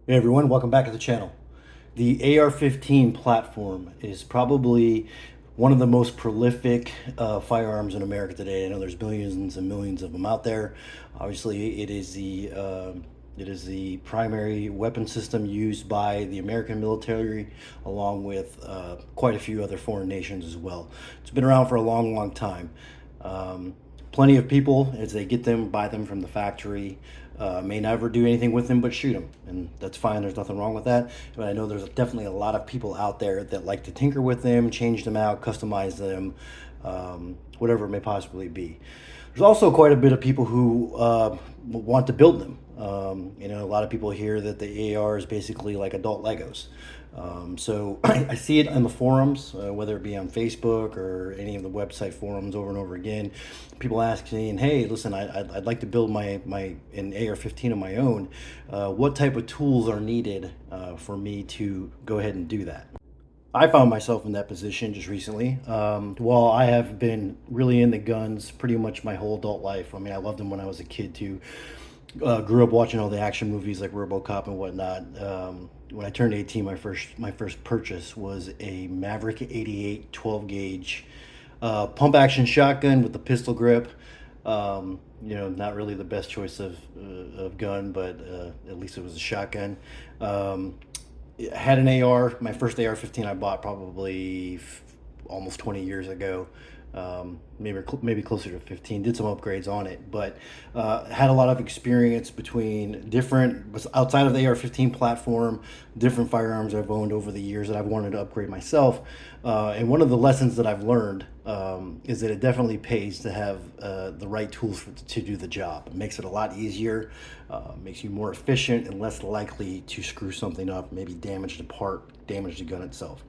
Hey everyone, welcome back to the channel. The AR-15 platform is probably one of the most prolific firearms in America today. I know there's millions and millions of them out there. Obviously, it is the primary weapon system used by the American military, along with quite a few other foreign nations as well. It's been around for a long time. Um, Plenty of people, as they get them, buy them from the factory, may never do anything with them but shoot them, and that's fine. There's nothing wrong with that. But I know there's definitely a lot of people out there that like to tinker with them, change them out, customize them, whatever it may possibly be. There's also quite a bit of people who want to build them. A lot of people hear that the AR is basically like adult Legos. So I see it on the forums, whether it be on Facebook or any of the website forums over and over again. People asking, "Hey, listen, I'd like to build an AR-15 of my own. What type of tools are needed for me to go ahead and do that?" I found myself in that position just recently. While I have been really into guns pretty much my whole adult life. I mean, I loved them when I was a kid too. Grew up watching all the action movies like RoboCop and whatnot. When I turned 18, my first purchase was a Maverick 88 12 gauge pump action shotgun with the pistol grip. Not really the best choice of gun, but at least it was a shotgun. It had an AR. My first AR-15 I bought probably almost 20 years ago. Maybe closer to 15. Did some upgrades on it, but had a lot of experience between different, outside of the AR-15 platform, different firearms I've owned over the years that I've wanted to upgrade myself. And one of the lessons that I've learned is that it definitely pays to have the right tools to do the job. It makes it a lot easier, makes you more efficient and less likely to screw something up, maybe damage the part, damage the gun itself.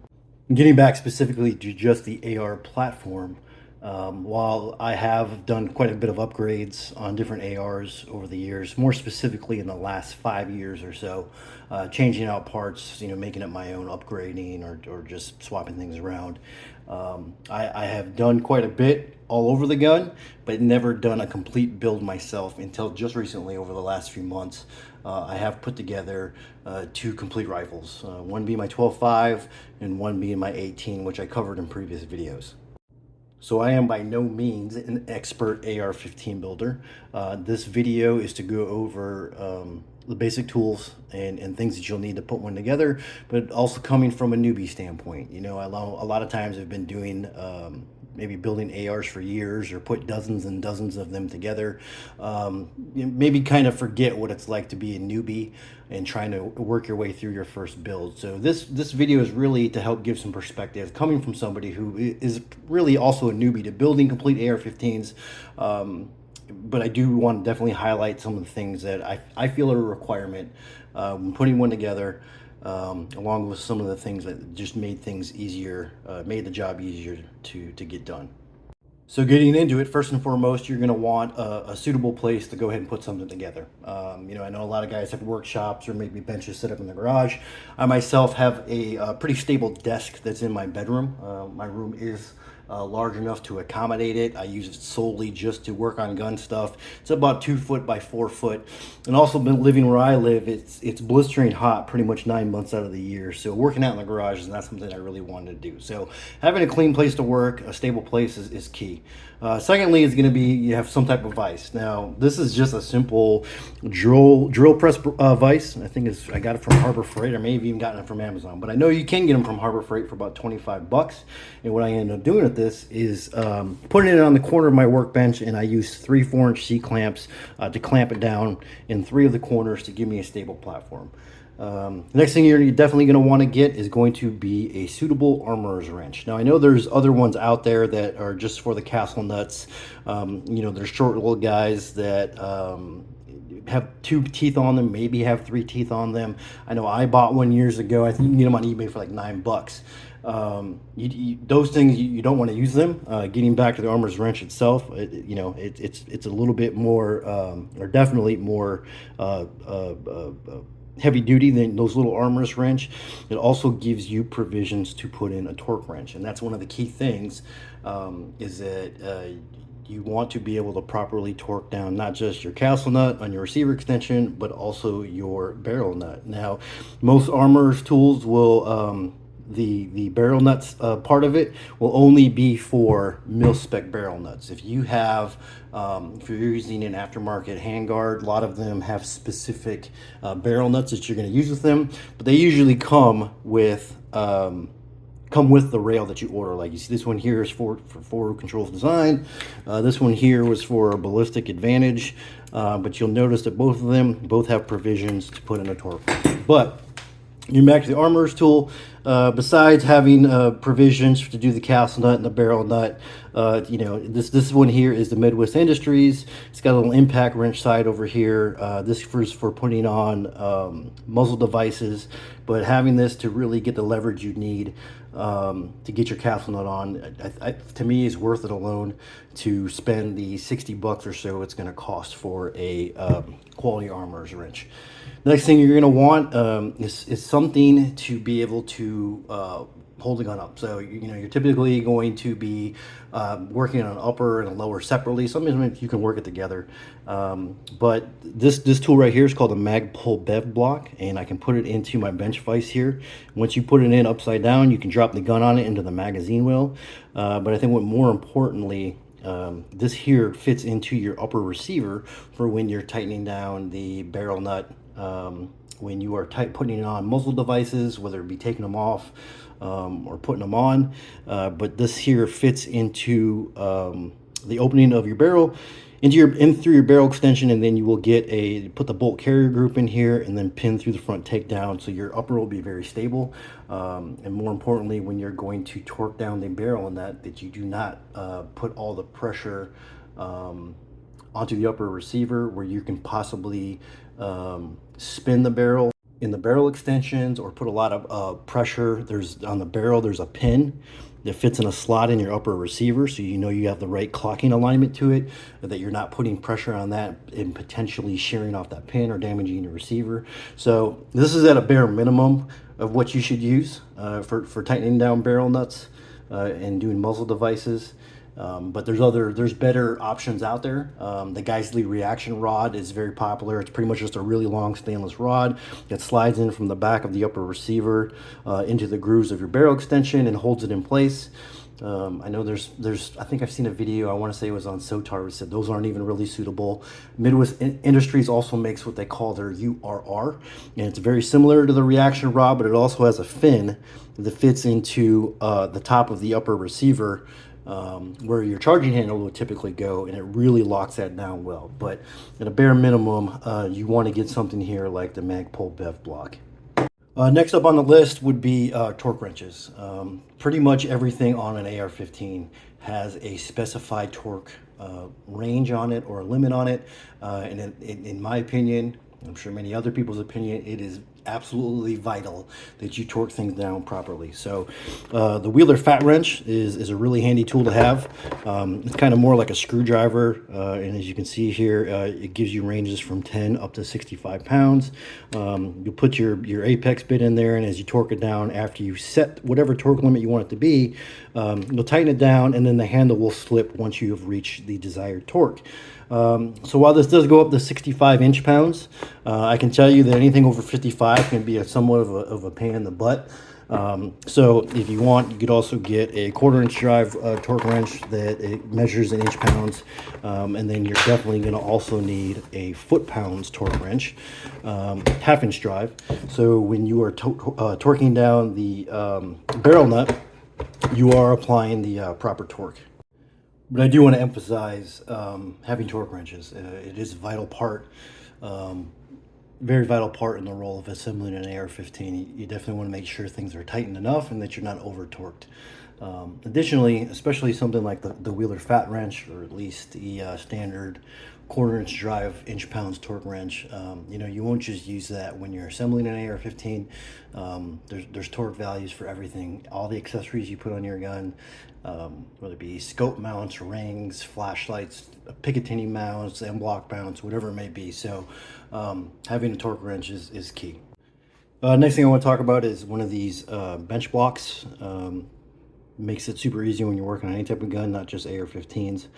Getting back specifically to just the AR platform, while I have done quite a bit of upgrades on different ARs over the years, more specifically in the last 5 years or so, changing out parts, making it my own, upgrading or just swapping things around. I have done quite a bit all over the gun, but never done a complete build myself until just recently over the last few months. I have put together two complete rifles, one being my 12.5 and one being my 18, which I covered in previous videos. So I am by no means an expert AR-15 builder. This video is to go over the basic tools and things that you'll need to put one together, but also coming from a newbie standpoint. A lot of times I've been doing maybe building ARs for years or put dozens and dozens of them together. Maybe kind of forget what it's like to be a newbie and trying to work your way through your first build. So this video is really to help give some perspective coming from somebody who is really also a newbie to building complete AR-15s. But I do want to definitely highlight some of the things that I feel are a requirement when putting one together, along with some of the things that just made things easier, made the job easier to get done. So getting into it, first and foremost, you're going to want a suitable place to go ahead and put something together. I know a lot of guys have workshops or maybe benches set up in the garage. I myself have a pretty stable desk that's in my bedroom. My room is large enough to accommodate it. I use it solely just to work on gun stuff. It's about 2 foot by 4 foot. And also been living where I live, it's blistering hot pretty much 9 months out of the year. So working out in the garage is not something I really wanted to do. So having a clean place to work, a stable place is key. Secondly, is going to be you have some type of vise. Now, this is just a simple drill press vise. I got it from Harbor Freight. I may have even gotten it from Amazon, but I know you can get them from Harbor Freight for about 25 bucks. And what I ended up doing with this is putting it on the corner of my workbench, and I used 3 4-inch C-clamps to clamp it down in 3 of the corners to give me a stable platform. The next thing you're definitely going to want to get is going to be a suitable armorer's wrench. Now, I know there's other ones out there that are just for the castle nuts. There's short little guys that have 2 teeth on them, maybe have 3 teeth on them. I know I bought one years ago. I think you can get them on eBay for like $9. Those things you don't want to use them. Getting back to the armorer's wrench itself, it's a little bit more, or definitely more heavy duty than those little armorer's wrench. It also gives you provisions to put in a torque wrench, and that's one of the key things, is that you want to be able to properly torque down not just your castle nut on your receiver extension, but also your barrel nut. Now, most armorers tools will the barrel nuts part of it will only be for mil spec barrel nuts. If you have if you're using an aftermarket handguard, a lot of them have specific barrel nuts that you're going to use with them, but they usually come with the rail that you order. Like you see, this one here is for Forward Controls Design. This one here was for Ballistic Advantage, but you'll notice that both of them have provisions to put in a torque. But your Mac the Armorer's tool, besides having provisions to do the castle nut and the barrel nut, you know, this one here is the Midwest Industries. It's got a little impact wrench side over here. This is for putting on muzzle devices, but having this to really get the leverage you need to get your castle nut on, to me, is worth it alone to spend the $60 or so it's going to cost for a quality armorer's wrench. Next thing you're going to want is something to be able to hold the gun up. So you know, you're typically going to be working on an upper and a lower separately. Sometimes you can work it together, but this tool right here is called a Magpul Bev block, and I can put it into my bench vise here. Once you put it in upside down, you can drop the gun on it into the magazine well. But I think what more importantly, this here fits into your upper receiver for when you're tightening down the barrel nut, when you are putting it on muzzle devices, whether it be taking them off or putting them on. But this here fits into the opening of your barrel, in through your barrel extension, and then you will put the bolt carrier group in here and then pin through the front takedown, so your upper will be very stable. And more importantly, when you're going to torque down the barrel in that you do not put all the pressure onto the upper receiver, where you can possibly spin the barrel in the barrel extensions or put a lot of pressure. On the barrel, there's a pin that fits in a slot in your upper receiver, so you know you have the right clocking alignment to it, that you're not putting pressure on that and potentially shearing off that pin or damaging your receiver. So this is at a bare minimum of what you should use for tightening down barrel nuts and doing muzzle devices. But there's better options out there. The Geissele reaction rod is very popular. It's pretty much just a really long stainless rod that slides in from the back of the upper receiver into the grooves of your barrel extension and holds it in place. I know I think I've seen a video, I want to say it was on Sotar, who said those aren't even really suitable. Midwest Industries also makes what they call their URR, and it's very similar to the reaction rod, but it also has a fin that fits into the top of the upper receiver, where your charging handle will typically go, and it really locks that down well. But at a bare minimum, you want to get something here like the Magpul Bev block. Next up on the list would be torque wrenches. Pretty much everything on an AR-15 has a specified torque range on it, or a limit on it, and in my opinion, I'm sure many other people's opinion, it is absolutely vital that you torque things down properly. So the Wheeler Fat Wrench is a really handy tool to have. It's kind of more like a screwdriver, and as you can see here, it gives you ranges from 10 up to 65 pounds. You'll put your apex bit in there, and as you torque it down, after you set whatever torque limit you want it to be, you'll tighten it down, and then the handle will slip once you have reached the desired torque. So while this does go up to 65 inch-pounds, I can tell you that anything over 55 can be somewhat of a pain in the butt. So if you want, you could also get a 1/4 inch drive torque wrench that it measures in inch-pounds, and then you're definitely going to also need a foot-pounds torque wrench, 1/2 inch drive. So when you are torquing down the barrel nut, you are applying the proper torque. But I do want to emphasize having torque wrenches. It is a vital part, very vital part in the role of assembling an AR-15. You definitely want to make sure things are tightened enough and that you're not over-torqued. Additionally, especially something like the Wheeler Fat Wrench, or at least the standard 1/4 inch drive inch-pounds torque wrench, you know, you won't just use that when you're assembling an AR-15. There's torque values for everything, all the accessories you put on your gun, whether it be scope mounts, rings, flashlights, Picatinny mounts, M-block mounts, whatever it may be. So having a torque wrench is key. Next thing I want to talk about is one of these bench blocks. Makes it super easy when you're working on any type of gun, not just AR-15s.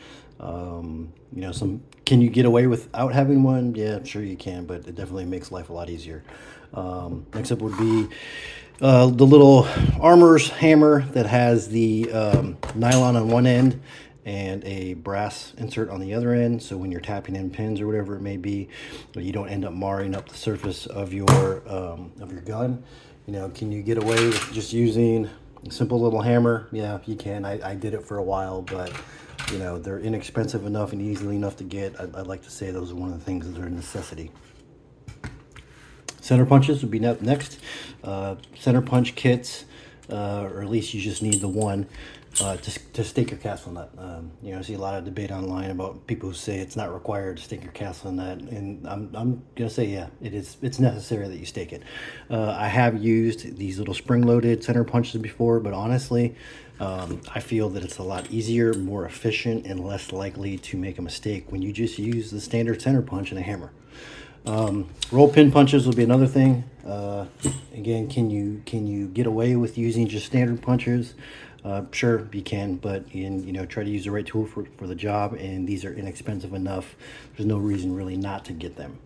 You know, some can you get away without having one? Yeah, I'm sure you can, but it definitely makes life a lot easier. Next up would be the little armor's hammer that has the nylon on one end and a brass insert on the other end. So when you're tapping in pins or whatever it may be, you don't end up marring up the surface of your gun. You know, can you get away with just using a simple little hammer? Yeah, you can. I did it for a while, but you know, they're inexpensive enough and easily enough to get. I'd like to say those are one of the things that are a necessity. Center punches would be next. Center punch kits, or at least you just need the one to stake your castle nut. You know, I see a lot of debate online about people who say it's not required to stake your castle nut, and I'm gonna say yeah, it is. It's necessary that you stake it. I have used these little spring-loaded center punches before, but honestly, I feel that it's a lot easier, more efficient, and less likely to make a mistake when you just use the standard center punch and a hammer. Roll pin punches will be another thing. Again, can you get away with using just standard punches? Sure, you can, but you know, try to use the right tool for the job, and these are inexpensive enough. There's no reason really not to get them.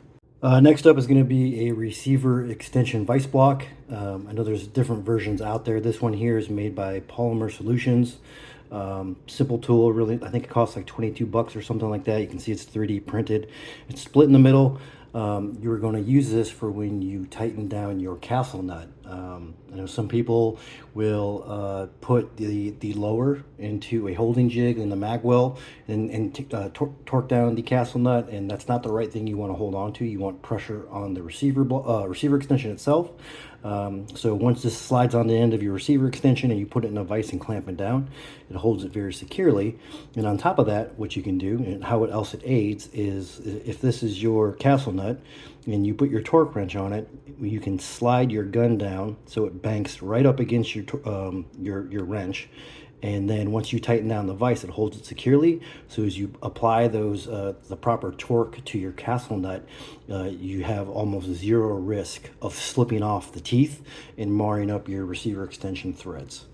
Next up is going to be a receiver extension vice block. I know there's different versions out there. This one here is made by Polymer Solutions. Simple tool, really. I think it costs like 22 bucks or something like that. You can see it's 3D printed. It's split in the middle. You're going to use this for when you tighten down your castle nut. I know some people will put the lower into a holding jig in the mag well and torque down the castle nut, and that's not the right thing you want to hold on to. You want pressure on the receiver extension itself. So once this slides on the end of your receiver extension and you put it in a vise and clamp it down, it holds it very securely. And on top of that, what you can do and how else it aids is if this is your castle nut and you put your torque wrench on it, you can slide your gun down so it banks right up against your wrench. And then once you tighten down the vise, it holds it securely. So as you apply those the proper torque to your castle nut, you have almost zero risk of slipping off the teeth and marring up your receiver extension threads.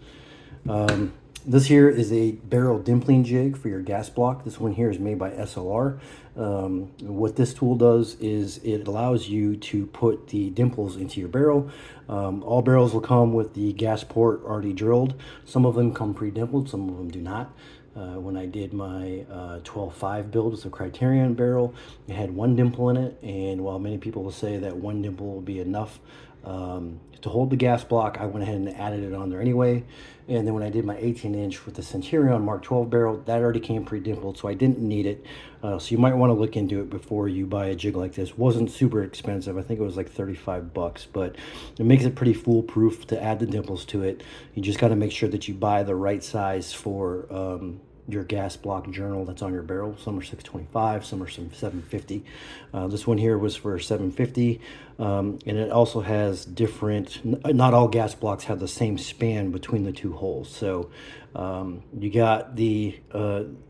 This here is a barrel dimpling jig for your gas block. This one here is made by SLR. What this tool does is it allows you to put the dimples into your barrel. All barrels will come with the gas port already drilled. Some of them come pre-dimpled, some of them do not. When I did my 12.5 build with a Criterion barrel, it had one dimple in it, and while many people will say that one dimple will be enough to hold the gas block, I went ahead and added it on there anyway. And then when I did my 18-inch with the Centurion Mark 12 barrel, that already came pre-dimpled, so I didn't need it. So you might want to look into it before you buy a jig like this. Wasn't super expensive. I think it was like 35 bucks, but it makes it pretty foolproof to add the dimples to it. You just got to make sure that you buy the right size for your gas block journal that's on your barrel. Some are 625, some are 750. This one here was for 750, and it also has different, not all gas blocks have the same span between the two holes. So you got the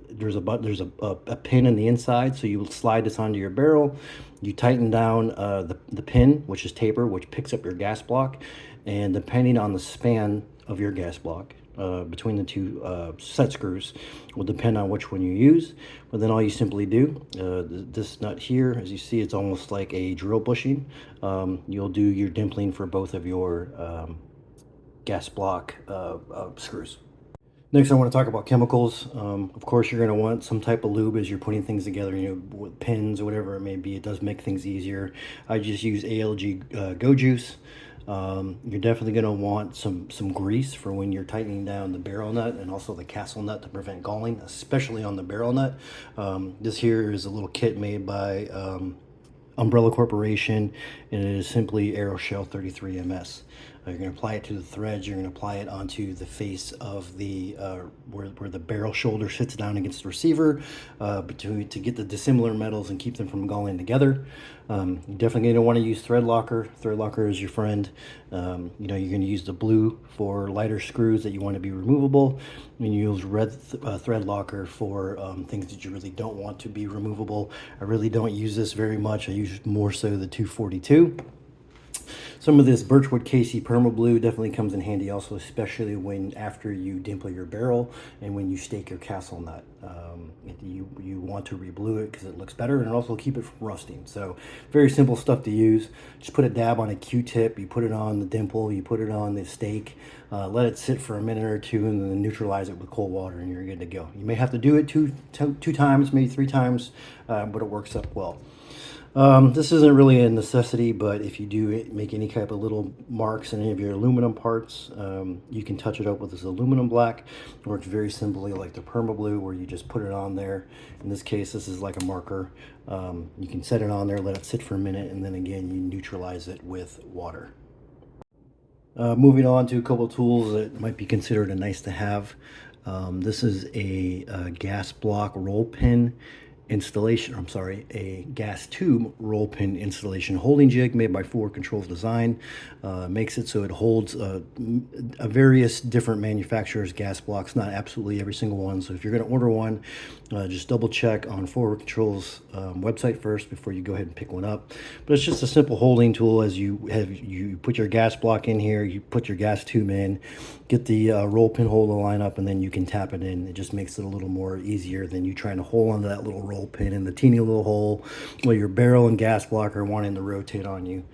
there's a pin in the inside, so you slide this onto your barrel, you tighten down the pin, which is taper, which picks up your gas block, and depending on the span of your gas block between the two set screws will depend on which one you use. But then all you simply do, this nut here, as you see, it's almost like a drill bushing. You'll do your dimpling for both of your gas block screws. Next, I want to talk about chemicals. Of course, you're going to want some type of lube as you're putting things together, you know, with pins or whatever it may be. It does make things easier. I just use ALG Go Juice. You're definitely going to want some grease for when you're tightening down the barrel nut and also the castle nut to prevent galling, especially on the barrel nut. This here is a little kit made by Umbrella Corporation, and it is simply Aeroshell 33 MS. You're going to apply it to the threads. You're going to apply it onto the face of the where the barrel shoulder sits down against the receiver to get the dissimilar metals and keep them from galling together. You're definitely going to want to use thread locker. Thread locker is your friend. You know, you're going to use the blue for lighter screws that you want to be removable, and you use red thread locker for things that you really don't want to be removable. I really don't use this very much. I use more so the 242. Some of this Birchwood KC Permablue definitely comes in handy also, especially when after you dimple your barrel and when you stake your castle nut. You want to reblue it because it looks better, and also keep it from rusting. So very simple stuff to use. Just put a dab on a Q-tip, you put it on the dimple, you put it on the stake, let it sit for a minute or two, and then neutralize it with cold water, and you're good to go. You may have to do it two times, maybe 3 times, but it works up well. This isn't really a necessity, but if you do make any type of little marks in any of your aluminum parts, you can touch it up with this aluminum black. It works very simply like the Permablue, where you just put it on there. In this case, this is like a marker. You can set it on there, let it sit for a minute, and then again, you neutralize it with water. Moving on to a couple of tools that might be considered a nice to have. This is a gas block roll pin installation, I'm sorry, a gas tube roll pin installation holding jig made by Forward Controls Design. Makes it so it holds a various different manufacturers' gas blocks, not absolutely every single one. So if you're going to order one, just double check on Forward Controls website first before you go ahead and pick one up. But it's just a simple holding tool. As you put your gas block in here, you put your gas tube in, get the roll pin holder line up, and then you can tap it in. It just makes it a little more easier than you trying to hold onto that little roll pin in the teeny little hole where your barrel and gas block are wanting to rotate on you.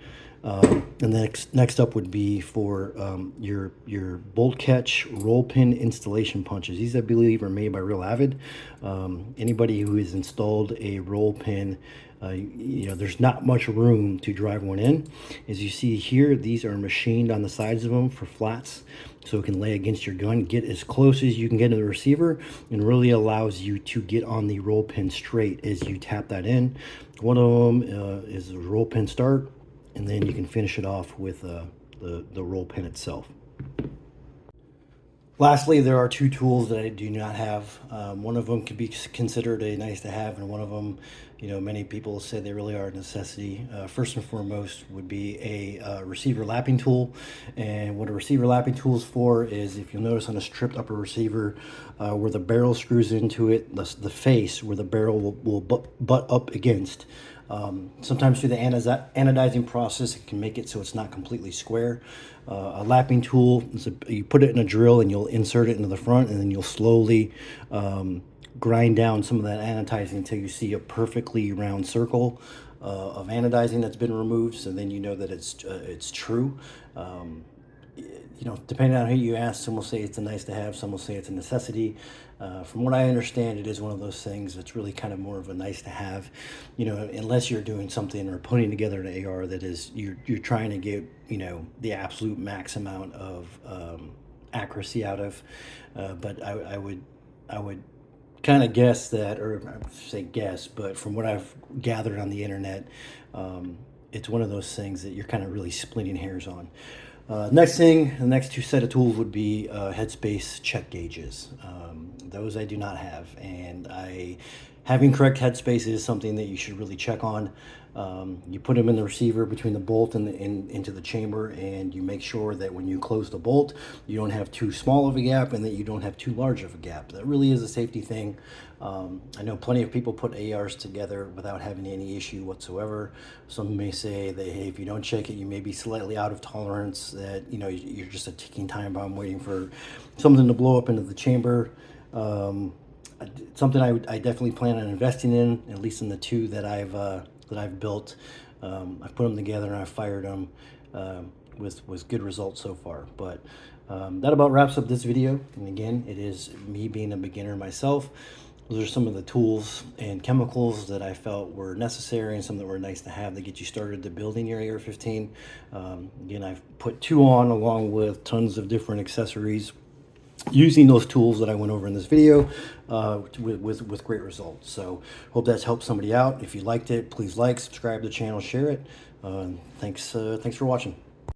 And next up would be for your bolt catch roll pin installation punches. These, I believe, are made by Real Avid. Anybody who has installed a roll pin, there's not much room to drive one in. As you see here, these are machined on the sides of them for flats, so it can lay against your gun, get as close as you can get to the receiver, and really allows you to get on the roll pin straight as you tap that in. One of them is a roll pin start, and then you can finish it off with the roll pin itself. Lastly, there are 2 tools that I do not have. One of them could be considered a nice to have, and one of them, many people say they really are a necessity. First and foremost would be a receiver lapping tool. And what a receiver lapping tool is for is, if you'll notice on a stripped upper receiver, where the barrel screws into it, the face where the barrel will butt up against. Sometimes through the anodizing process, it can make it so it's not completely square. A lapping tool, you put it in a drill and you'll insert it into the front, and then you'll slowly grind down some of that anodizing until you see a perfectly round circle of anodizing that's been removed. So then you know that it's true. Depending on who you ask, some will say it's a nice to have, some will say it's a necessity. From what I understand, it is one of those things that's really kind of more of a nice to have, unless you're doing something or putting together an AR that is, you're trying to get, the absolute max amount of accuracy out of. But I would kind of guess that, or I would say guess, but from what I've gathered on the internet, it's one of those things that you're kind of really splitting hairs on. Next thing, the next 2 set of tools would be headspace check gauges. Those I do not have, and having correct headspace is something that you should really check on. You put them in the receiver between the bolt and into the chamber, and you make sure that when you close the bolt, you don't have too small of a gap and that you don't have too large of a gap. That really is a safety thing. I know plenty of people put ARs together without having any issue whatsoever. Some may say that, hey, if you don't check it, you may be slightly out of tolerance, that you're just a ticking time bomb waiting for something to blow up into the chamber. Something I definitely plan on investing in, at least in the 2 that I've built. I've put them together and I've fired them with good results so far. But that about wraps up this video. And again, it is me being a beginner myself. Those are some of the tools and chemicals that I felt were necessary, and some that were nice to have to get you started to building your AR-15. Again, I've put 2 on, along with tons of different accessories, using those tools that I went over in this video with great results. So hope that's helped somebody out. If you liked it, please like, subscribe to the channel, share it. Thanks for watching.